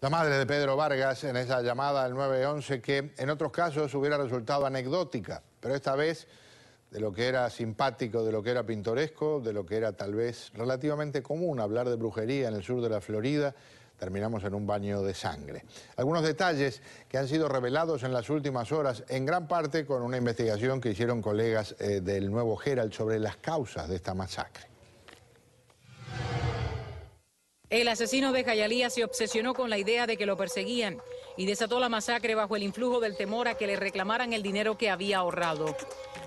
La madre de Pedro Vargas en esa llamada al 911 que en otros casos hubiera resultado anecdótica, pero esta vez de lo que era simpático, de lo que era pintoresco, de lo que era tal vez relativamente común hablar de brujería en el sur de la Florida, terminamos en un baño de sangre. Algunos detalles que han sido revelados en las últimas horas, en gran parte con una investigación que hicieron colegas del Nuevo Herald sobre las causas de esta masacre. El asesino de Hialeah se obsesionó con la idea de que lo perseguían y desató la masacre bajo el influjo del temor a que le reclamaran el dinero que había ahorrado.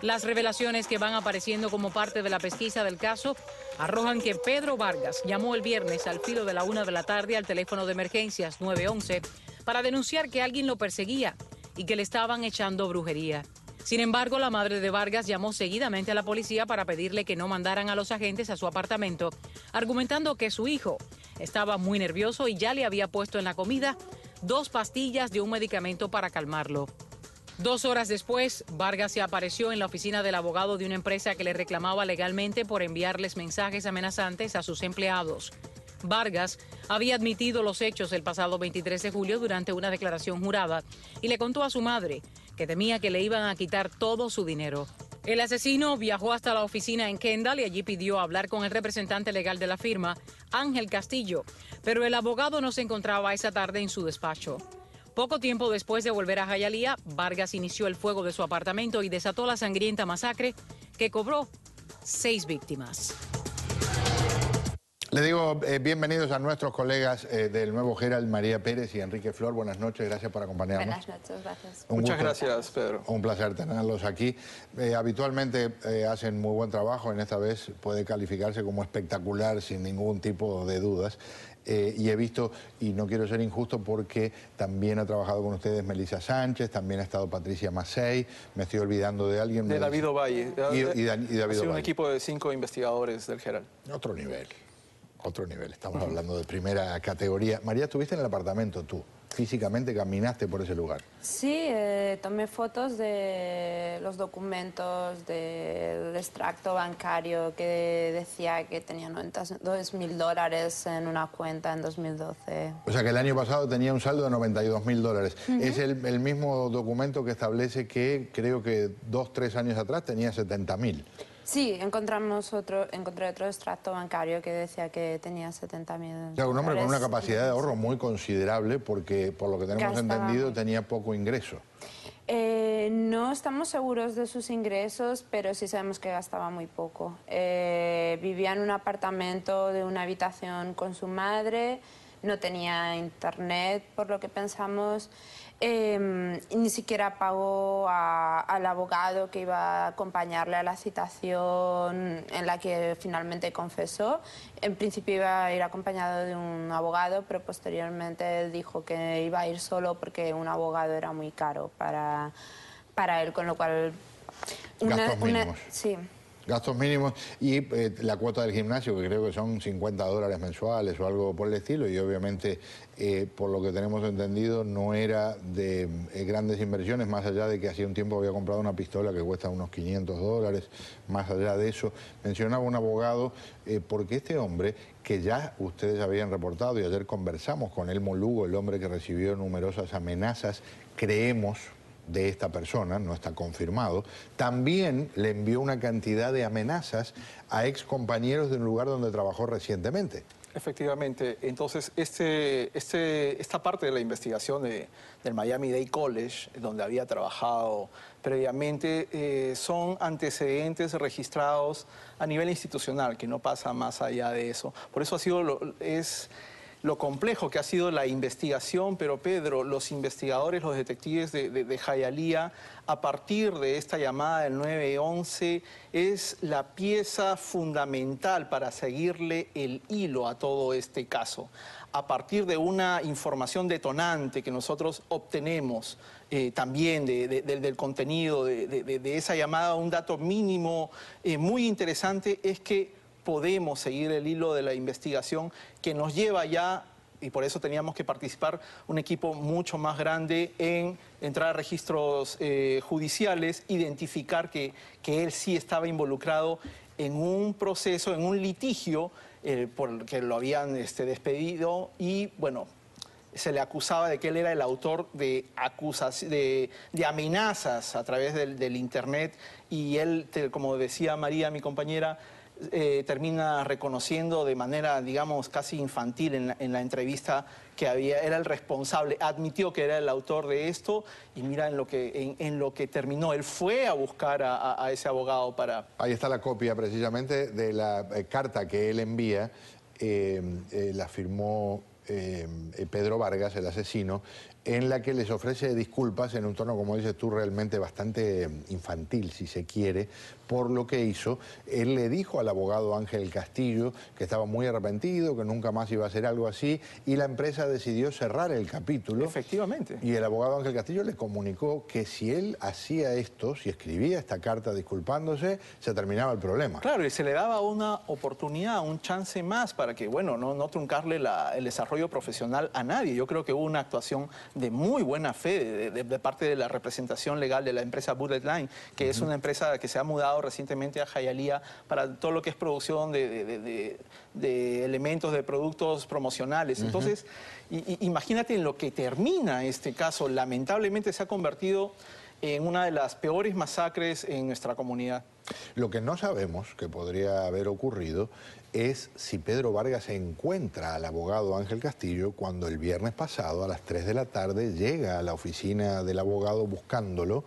Las revelaciones que van apareciendo como parte de la pesquisa del caso arrojan que Pedro Vargas llamó el viernes al filo de la 1 de la tarde al teléfono de emergencias 911 para denunciar que alguien lo perseguía y que le estaban echando brujería. Sin embargo, la madre de Vargas llamó seguidamente a la policía para pedirle que no mandaran a los agentes a su apartamento, argumentando que su hijo estaba muy nervioso y ya le había puesto en la comida 2 pastillas de un medicamento para calmarlo. 2 horas después, Vargas se apareció en la oficina del abogado de una empresa que le reclamaba legalmente por enviarles mensajes amenazantes a sus empleados. Vargas había admitido los hechos el pasado 23 de julio durante una declaración jurada y le contó a su madre que temía que le iban a quitar todo su dinero. El asesino viajó hasta la oficina en Kendall y allí pidió hablar con el representante legal de la firma, Ángel Castillo, pero el abogado no se encontraba esa tarde en su despacho. Poco tiempo después de volver a Hialeah, Vargas inició el fuego de su apartamento y desató la sangrienta masacre que cobró 6 víctimas. Le digo bienvenidos a nuestros colegas del Nuevo Herald, María Pérez y Enrique Flor. Buenas noches, gracias por acompañarnos. Buenas noches, gracias. Muchas gracias, Pedro. Un placer tenerlos aquí. Habitualmente hacen muy buen trabajo, en esta vez puede calificarse como espectacular sin ningún tipo de dudas. Y he visto, y no quiero ser injusto porque también ha trabajado con ustedes Melissa Sánchez, también ha estado Patricia Massey, me estoy olvidando de alguien. De David Ovalle. Y David Ovalle. Un equipo de 5 investigadores del Herald. Otro nivel. Otro nivel, estamos hablando de primera categoría. María, ¿estuviste en el apartamento tú? ¿Físicamente caminaste por ese lugar? Sí, tomé fotos de los documentos del extracto bancario que decía que tenía $92.000 en una cuenta en 2012. O sea que el año pasado tenía un saldo de $92.000. Es el mismo documento que establece que creo que 2 o 3 años atrás tenía $70.000. Sí, encontré otro extracto bancario que decía que tenía $70.000. O sea, un hombre con una capacidad de ahorro muy considerable porque, por lo que tenemos entendido, tenía poco ingreso. No estamos seguros de sus ingresos, pero sí sabemos que gastaba muy poco. Vivía en un apartamento de una habitación con su madre, no tenía internet, por lo que pensamos. Ni siquiera pagó al abogado que iba a acompañarle a la citación en la que finalmente confesó. En principio iba a ir acompañado de un abogado, pero posteriormente dijo que iba a ir solo porque un abogado era muy caro para él, con lo cual... Gastos mínimos. Sí. Gastos mínimos y la cuota del gimnasio, que creo que son $50 mensuales o algo por el estilo, y obviamente, por lo que tenemos entendido, no era de grandes inversiones, más allá de que hacía un tiempo había comprado una pistola que cuesta unos $500, más allá de eso. Mencionaba un abogado, porque este hombre, que ya ustedes habían reportado, y ayer conversamos con Elmo Lugo, el hombre que recibió numerosas amenazas, creemos, de esta persona, no está confirmado, también le envió una cantidad de amenazas a ex compañeros de un lugar donde trabajó recientemente. Efectivamente. Entonces, esta parte de la investigación del Miami-Dade College, donde había trabajado previamente, son antecedentes registrados a nivel institucional, que no pasa más allá de eso. Por eso ha sido lo complejo que ha sido la investigación, pero Pedro, los investigadores, los detectives de Hialeah, a partir de esta llamada del 911, es la pieza fundamental para seguirle el hilo a todo este caso. A partir de una información detonante que nosotros obtenemos también del contenido de esa llamada, un dato mínimo muy interesante es que podemos seguir el hilo de la investigación que nos lleva ya, y por eso teníamos que participar, un equipo mucho más grande en entrar a registros judiciales, identificar que él sí estaba involucrado en un proceso, en un litigio por el que lo habían despedido y, bueno, se le acusaba de que él era el autor de amenazas a través del Internet, y él, como decía María, mi compañera, termina reconociendo de manera, digamos, casi infantil en la entrevista que era el responsable, admitió que era el autor de esto, y mira en lo que terminó. Él fue a buscar a ese abogado para... Ahí está la copia precisamente de la carta que él envía, la firmó Pedro Vargas, el asesino, en la que les ofrece disculpas en un tono, como dices tú, realmente bastante infantil, si se quiere, por lo que hizo. Él le dijo al abogado Ángel Castillo que estaba muy arrepentido, que nunca más iba a hacer algo así, y la empresa decidió cerrar el capítulo. Efectivamente. Y el abogado Ángel Castillo le comunicó que si él hacía esto, si escribía esta carta disculpándose, se terminaba el problema. Claro, y se le daba una oportunidad, un chance más para que, bueno, no truncarle el desarrollo profesional a nadie. Yo creo que hubo una actuación de muy buena fe de parte de la representación legal de la empresa Bullet Line, que es una empresa que se ha mudado recientemente a Hialeah para todo lo que es producción de elementos, de productos promocionales. Entonces, imagínate en lo que termina este caso. Lamentablemente se ha convertido en una de las peores masacres en nuestra comunidad. Lo que no sabemos que podría haber ocurrido es si Pedro Vargas encuentra al abogado Ángel Castillo cuando el viernes pasado a las 3 de la tarde llega a la oficina del abogado buscándolo,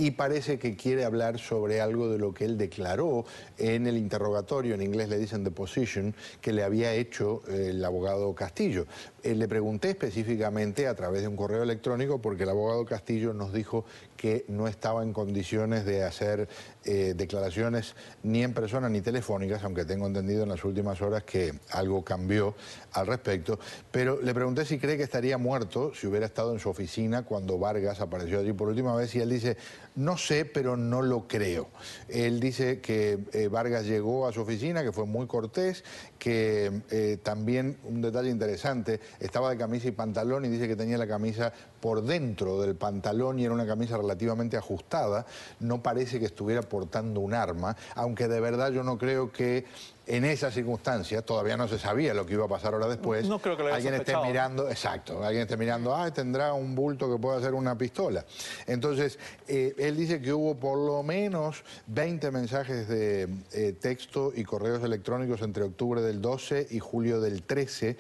y parece que quiere hablar sobre algo de lo que él declaró en el interrogatorio, en inglés le dicen deposition, que le había hecho el abogado Castillo. Le pregunté específicamente a través de un correo electrónico porque el abogado Castillo nos dijo que no estaba en condiciones de hacer declaraciones ni en persona ni telefónicas, aunque tengo entendido en las últimas horas que algo cambió al respecto. Pero le pregunté si cree que estaría muerto si hubiera estado en su oficina cuando Vargas apareció allí por última vez, y él dice: no sé, pero no lo creo. Él dice que Vargas llegó a su oficina, que fue muy cortés, que también, un detalle interesante, estaba de camisa y pantalón, y dice que tenía la camisa por dentro del pantalón y era una camisa relativamente ajustada. No parece que estuviera portando un arma, aunque de verdad yo no creo que en esas circunstancias, todavía no se sabía lo que iba a pasar ahora después, no creo que lo haya alguien esté sospechado, mirando, ¿no? Exacto, alguien esté mirando, tendrá un bulto que pueda ser una pistola. Entonces, él dice que hubo por lo menos 20 mensajes de texto y correos electrónicos entre octubre del 12 y julio del 13.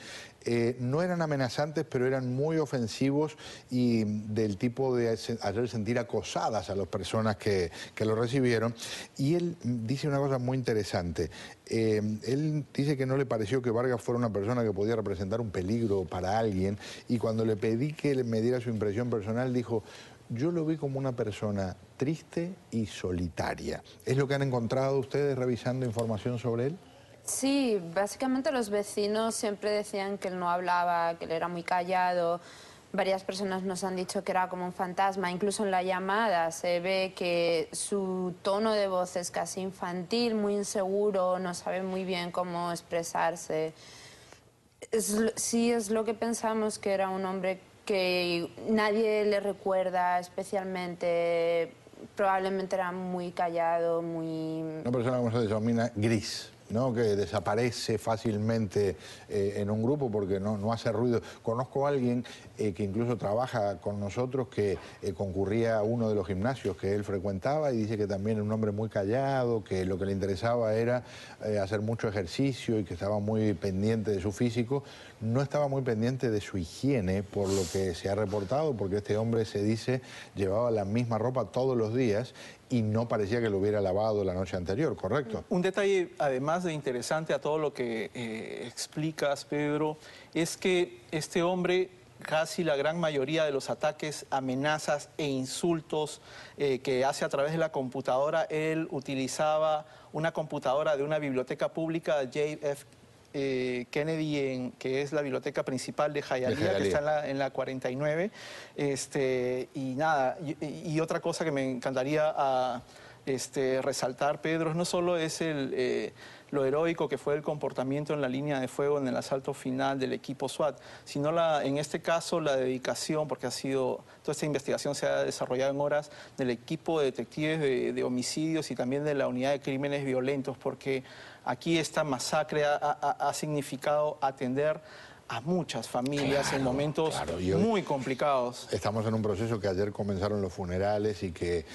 No eran amenazantes, pero eran muy ofensivos y del tipo de hacer sentir acosadas a las personas que lo recibieron. Y él dice una cosa muy interesante. Él dice que no le pareció que Vargas fuera una persona que podía representar un peligro para alguien, y cuando le pedí que me diera su impresión personal, dijo: yo lo vi como una persona triste y solitaria. ¿Es lo que han encontrado ustedes revisando información sobre él? Sí, básicamente los vecinos siempre decían que él no hablaba, que él era muy callado. Varias personas nos han dicho que era como un fantasma. Incluso en la llamada se ve que su tono de voz es casi infantil, muy inseguro, no sabe muy bien cómo expresarse. Sí, es lo que pensamos, que era un hombre que nadie le recuerda especialmente. Probablemente era muy callado, muy... Una persona, como se denomina, gris, ¿no? Que desaparece fácilmente en un grupo porque no hace ruido. Conozco a alguien que incluso trabaja con nosotros, que concurría a uno de los gimnasios que él frecuentaba, y dice que también era un hombre muy callado, que lo que le interesaba era hacer mucho ejercicio y que estaba muy pendiente de su físico. No estaba muy pendiente de su higiene, por lo que se ha reportado, porque este hombre, se dice, llevaba la misma ropa todos los días y no parecía que lo hubiera lavado la noche anterior, ¿correcto? Un detalle, además de interesante a todo lo que explicas, Pedro, es que este hombre, casi la gran mayoría de los ataques, amenazas e insultos que hace a través de la computadora, él utilizaba una computadora de una biblioteca pública, JF Kennedy, que es la biblioteca principal de Hialeah, que está en la 49. Y nada, y otra cosa que me encantaría resaltar, Pedro, no solo es lo heroico que fue el comportamiento en la línea de fuego en el asalto final del equipo SWAT, sino en este caso la dedicación, porque toda esta investigación se ha desarrollado en horas, del equipo de detectives de homicidios y también de la unidad de crímenes violentos, porque aquí esta masacre ha significado atender a muchas familias en momentos muy complicados. Estamos en un proceso que ayer comenzaron los funerales y que,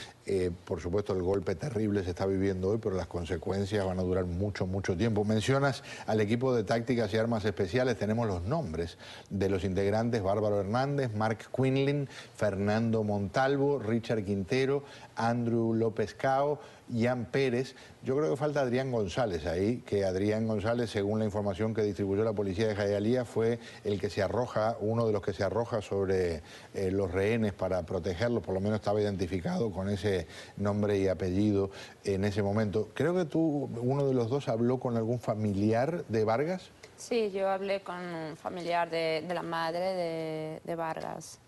por supuesto, el golpe terrible se está viviendo hoy, pero las consecuencias van a durar mucho, mucho tiempo. Mencionas al equipo de tácticas y armas especiales, tenemos los nombres de los integrantes: Bárbaro Hernández, Mark Quinlan, Fernando Montalvo, Richard Quintero, Andrew López Cao, Ian Pérez. Yo creo que falta Adrián González ahí, que Adrián González, según la información que distribuyó la policía de Jayalía, fue el que se arroja, uno de los que se arroja sobre los rehenes para protegerlos, por lo menos estaba identificado con ese nombre y apellido en ese momento. Creo que tú, uno de los dos, habló con algún familiar de Vargas. Sí, yo hablé con un familiar de la madre de Vargas,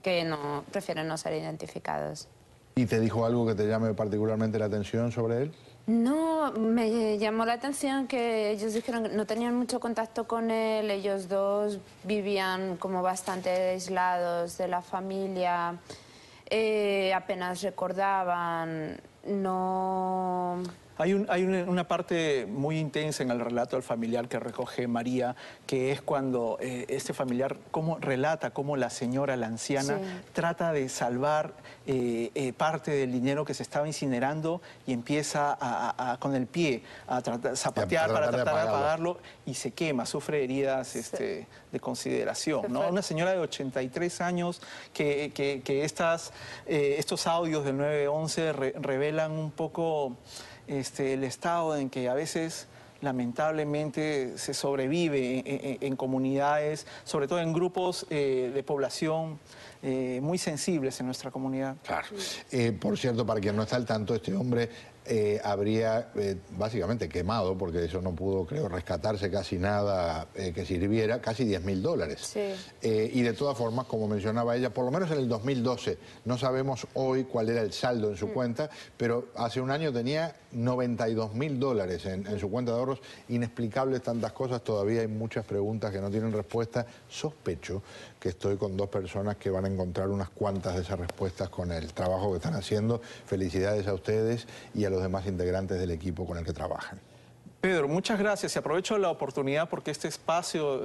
que no prefieren no ser identificados. ¿Y te dijo algo que te llame particularmente la atención sobre él? No, me llamó la atención que ellos dijeron que no tenían mucho contacto con él, ellos dos vivían como bastante aislados de la familia, apenas recordaban, no... Hay una parte muy intensa en el relato del familiar que recoge María, que es cuando este familiar relata cómo la señora, la anciana, trata de salvar parte del dinero que se estaba incinerando y empieza con el pie a zapatear para tratar de apagarlo y se quema, sufre heridas de consideración, ¿no? Una señora de 83 años que estos audios del 911 revelan un poco... el estado en que a veces lamentablemente se sobrevive en comunidades, sobre todo en grupos de población muy sensibles en nuestra comunidad. Claro. Por cierto, para quien no está al tanto, este hombre habría básicamente quemado, porque eso no pudo, creo, rescatarse casi nada que sirviera, casi $10.000. Sí. Y de todas formas, como mencionaba ella, por lo menos en el 2012, no sabemos hoy cuál era el saldo en su cuenta, pero hace un año tenía $92.000 en su cuenta de ahorros. Inexplicables tantas cosas, todavía hay muchas preguntas que no tienen respuesta. Sospecho que estoy con dos personas que van a encontrar unas cuantas de esas respuestas con el trabajo que están haciendo. Felicidades a ustedes y a los demás integrantes del equipo con el que trabajan. Pedro, muchas gracias y aprovecho la oportunidad porque este espacio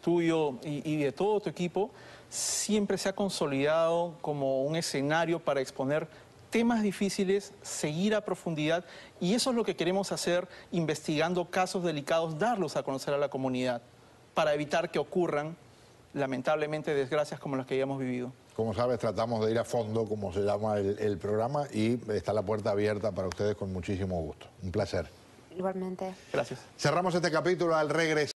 tuyo y de todo tu equipo siempre se ha consolidado como un escenario para exponer temas difíciles, seguir a profundidad, y eso es lo que queremos hacer, investigando casos delicados, darlos a conocer a la comunidad para evitar que ocurran lamentablemente desgracias como las que hayamos vivido. Como sabes, tratamos de ir a fondo, como se llama el programa, y está la puerta abierta para ustedes con muchísimo gusto. Un placer. Igualmente. Gracias. Cerramos este capítulo. Al regresar.